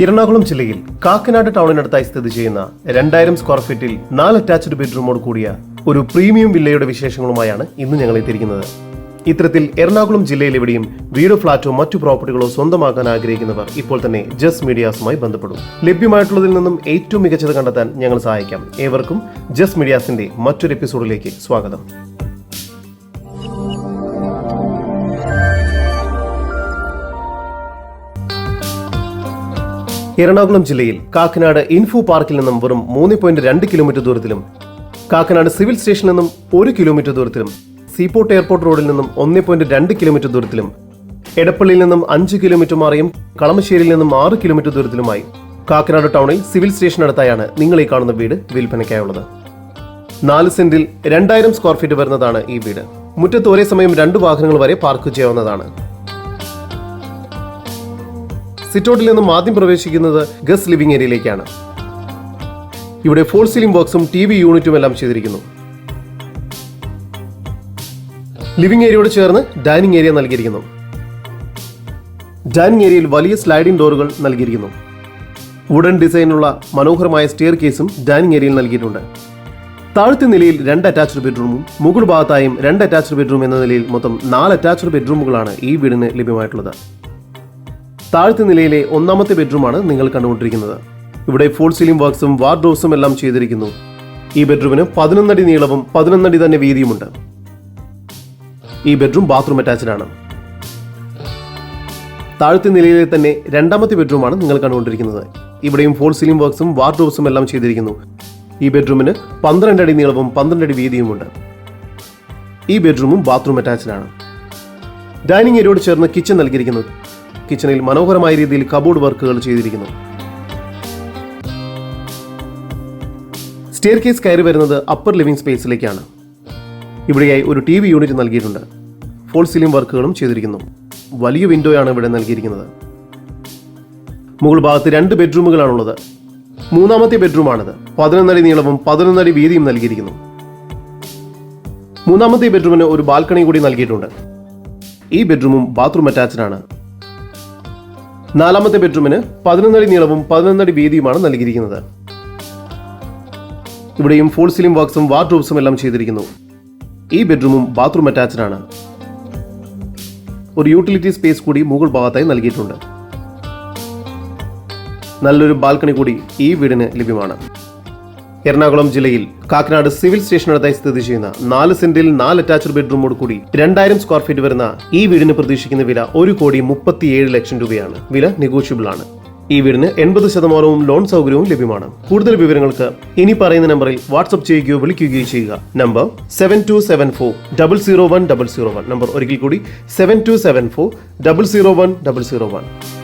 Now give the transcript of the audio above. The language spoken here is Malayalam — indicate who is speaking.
Speaker 1: എറണാകുളം ജില്ലയിൽ കാക്കനാട് ടൗണിനടുത്തായി സ്ഥിതി ചെയ്യുന്ന 2000 സ്ക്വയർ ഫീറ്റിൽ 4 അറ്റാച്ച്ഡ് ബെഡ്റൂമോട് കൂടിയ ഒരു പ്രീമിയം വില്ലയുടെ വിശേഷങ്ങളുമായാണ് ഇന്ന് ഞങ്ങൾ എത്തിയിരിക്കുന്നത്. ഇത്തരത്തിൽ എറണാകുളം ജില്ലയിൽ എവിടെയും വീടോ ഫ്ളാറ്റോ മറ്റു പ്രോപ്പർട്ടികളോ സ്വന്തമാക്കാൻ ആഗ്രഹിക്കുന്നവർ ഇപ്പോൾ തന്നെ ജസ് മീഡിയാസുമായി ബന്ധപ്പെടും. ലഭ്യമായിട്ടുള്ളതിൽ നിന്നും ഏറ്റവും മികച്ചത് കണ്ടെത്താൻ ഞങ്ങൾ സഹായിക്കാം. ഏവർക്കും ജസ് മീഡിയാസിന്റെ മറ്റൊരു എപ്പിസോഡിലേക്ക് സ്വാഗതം. എറണാകുളം ജില്ലയിൽ കാക്കനാട് ഇൻഫോ പാർക്കിൽ നിന്നും വെറും 3.2 കിലോമീറ്റർ ദൂരത്തിലും, കാക്കനാട് സിവിൽ സ്റ്റേഷനിൽ നിന്നും 1 കിലോമീറ്റർ ദൂരത്തിലും, സീപോർട്ട് എയർപോർട്ട് റോഡിൽ നിന്നും 1.2 കിലോമീറ്റർ ദൂരത്തിലും, എടപ്പള്ളിയിൽ നിന്നും 5 കിലോമീറ്റർ മാറിയും കളമശ്ശേരിയിൽ നിന്നും 6 കിലോമീറ്റർ ദൂരത്തിലുമായി കാക്കനാട് ടൗണിൽ സിവിൽ സ്റ്റേഷനടുത്തായാണ് നിങ്ങൾ ഈ കാണുന്ന വീട് വിൽപ്പനയ്ക്കായുള്ളത്. 4 സെന്റിൽ 2000 സ്ക്വയർ ഫീറ്റ് വരുന്നതാണ് ഈ വീട്. മുറ്റത്ത് ഒരേ സമയം 2 വാഹനങ്ങൾ വരെ പാർക്ക് ചെയ്യാവുന്നതാണ്. സിറ്റൗട്ടിൽ നിന്നും ആദ്യം പ്രവേശിക്കുന്നത് ഗസ്റ്റ് ലിവിംഗ് ഏരിയയിലേക്കാണ്. ഇവിടെ ഫോൾ സീലിംഗ് ബോക്സും TV യൂണിറ്റും എല്ലാം ചെയ്തിരിക്കുന്നു. ലിവിംഗ് ഏരിയയോട് ചേർന്ന് ഡൈനിങ് ഏരിയ നൽകിയിരിക്കുന്നു. ഡൈനിങ് ഏരിയയിൽ വലിയ സ്ലൈഡിംഗ് ഡോറുകൾ നൽകിയിരിക്കുന്നു. വുഡൻ ഡിസൈനുള്ള മനോഹരമായ സ്റ്റെയർ കേസും ഡൈനിങ് ഏരിയയിൽ നൽകിയിട്ടുണ്ട്. താഴത്തെ നിലയിൽ 2 അറ്റാച്ച്ഡ് ബെഡ്റൂമും മുകൾ ഭാഗത്തായും 2 അറ്റാച്ച്ഡ് ബെഡ്റൂം എന്ന നിലയിൽ മൊത്തം 4 അറ്റാച്ച്ഡ് ബെഡ്റൂമുകളാണ് ഈ വീടിന് ലഭ്യമായിട്ടുള്ളത്. താഴത്തെ നിലയിലെ 1ാമത്തെ ബെഡ്റൂമാണ് നിങ്ങൾ കണ്ടുകൊണ്ടിരിക്കുന്നത്. ഇവിടെ ഫോൾ സീലിംഗ് വർക്ക്സും വാർഡ്രോബ്സും എല്ലാം ചെയ്തിരിക്കുന്നു. ഈ ബെഡ്റൂമിന് 11 അടി നീളവും 11 അടി തന്നെ വീതിയുമുണ്ട്. ഈ ബെഡ്റൂം ബാത്റൂം അറ്റാച്ച്ഡ് ആണ്. താഴത്തെ നിലയിലെ തന്നെ 2ാമത്തെ ബെഡ്റൂമാണ് നിങ്ങൾ കണ്ടുകൊണ്ടിരിക്കുന്നത്. ഇവിടെയും ഫോൾ സീലിംഗ് വർക്ക്സും വാർഡ്രോബ്സും എല്ലാം ചെയ്തിരിക്കുന്നു. ഈ ബെഡ്റൂമിന് 12 അടി നീളവും 12 അടി വീതിയുമുണ്ട്. ഈ ബെഡ്റൂമും ബാത്റൂം അറ്റാച്ച്ഡ് ആണ്. ഡൈനിങ് ഏരിയയോട് ചേർന്ന് കിച്ചൺ നൽകിയിരിക്കുന്നു. കിച്ചണിൽ മനോഹരമായ രീതിയിൽ കബോർഡ് വർക്കുകൾ ചെയ്തിരിക്കുന്നു. സ്റ്റെയർ കേസ് കയറി വരുന്നത് അപ്പർ ലിവിംഗ് സ്പേസിലേക്കാണ്. ഇവിടെയായി ഒരു TV യൂണിറ്റ് നൽകിയിട്ടുണ്ട്. ഫോൾ സീലിംഗ് വർക്കുകളും ചെയ്തിരിക്കുന്നു. വലിയ വിൻഡോയാണ് ഇവിടെ നൽകിയിരിക്കുന്നത്. മുകൾ ഭാഗത്ത് 2 ബെഡ്റൂമുകളാണുള്ളത്. 3ാമത്തെ ബെഡ്റൂമാണിത്. 11 അടി നീളവും 11 അടി വീതിയും നൽകിയിരിക്കുന്നു. 3ാമത്തെ ബെഡ്റൂമിന് ഒരു ബാൽക്കണി കൂടി നൽകിയിട്ടുണ്ട്. ഈ ബെഡ്റൂമും ബാത്റൂം അറ്റാച്ച്ഡ് ആണ്. 4ാമത്തെ ബെഡ്റൂമിന് 11 അടി നീളവും 11 അടി വീതിയുമാണ് നൽകിയിരിക്കുന്നത്. ഇവിടെയും ഫോൾ സീലിംഗ് വർക്ക്സും വാർഡ്രോബ്സും എല്ലാം ചെയ്തിരിക്കുന്നു. ഈ ബെഡ്റൂമും ബാത്റൂം അറ്റാച്ച്ഡ് ആണ്. ഒരു യൂട്ടിലിറ്റി സ്പേസ് കൂടി മുകൾ ഭാഗത്തായി നൽകിയിട്ടുണ്ട്. നല്ലൊരു ബാൽക്കണി കൂടി ഈ വീടിന് ലഭ്യമാണ്. എറണാകുളം ജില്ലയിൽ കാക്കനാട് സിവിൽ സ്റ്റേഷനടുത്തായി സ്ഥിതി ചെയ്യുന്ന 4 സെന്റിൽ 4 അറ്റാച്ച്ഡ് ബെഡ്റൂമോട് കൂടി 2000 സ്ക്വയർ ഫീറ്റ് വരുന്ന ഈ വീടിന് പ്രതീക്ഷിക്കുന്ന വില 1,37 ലക്ഷം രൂപയാണ്. വില നെഗോഷ്യബിൾ ആണ്. ഈ വീടിന് 80% ലോൺ സൗകര്യവും ലഭ്യമാണ്. കൂടുതൽ വിവരങ്ങൾക്ക് ഇനി പറയുന്ന നമ്പറിൽ വാട്സ്ആപ്പ് ചെയ്യുകയോ വിളിക്കുകയോ ചെയ്യുക. നമ്പർ 7274 001 001. നമ്പർ ഒരിക്കൽ കൂടി 7274 001 001.